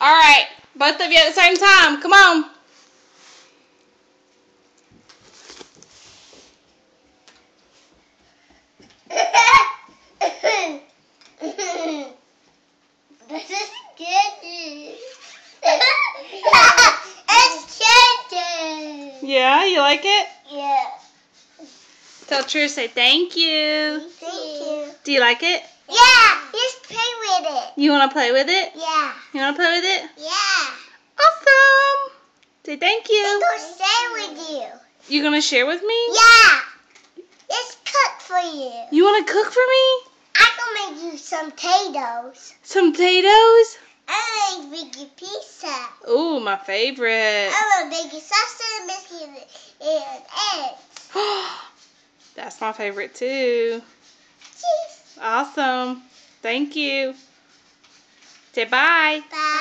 Alright, both of you at the same time. Come on. This is good. It's changing. Yeah, you like it? Yeah. Tell True, say thank you. Thank you. Do you like it? Yeah, just play with it. You want to play with it? Yeah. You want to play with it? Yeah. Awesome. Say thank you. I'm going to stay with you. You going to share with me? Yeah. It's cooked for you. You want to cook for me? I'm going to make you some potatoes. Some potatoes? I'm going to make you pizza. Ooh, my favorite. I'm going to make you sausage, biscuit, and eggs. That's my favorite too. Cheese. Awesome. Thank you. Say bye. Bye.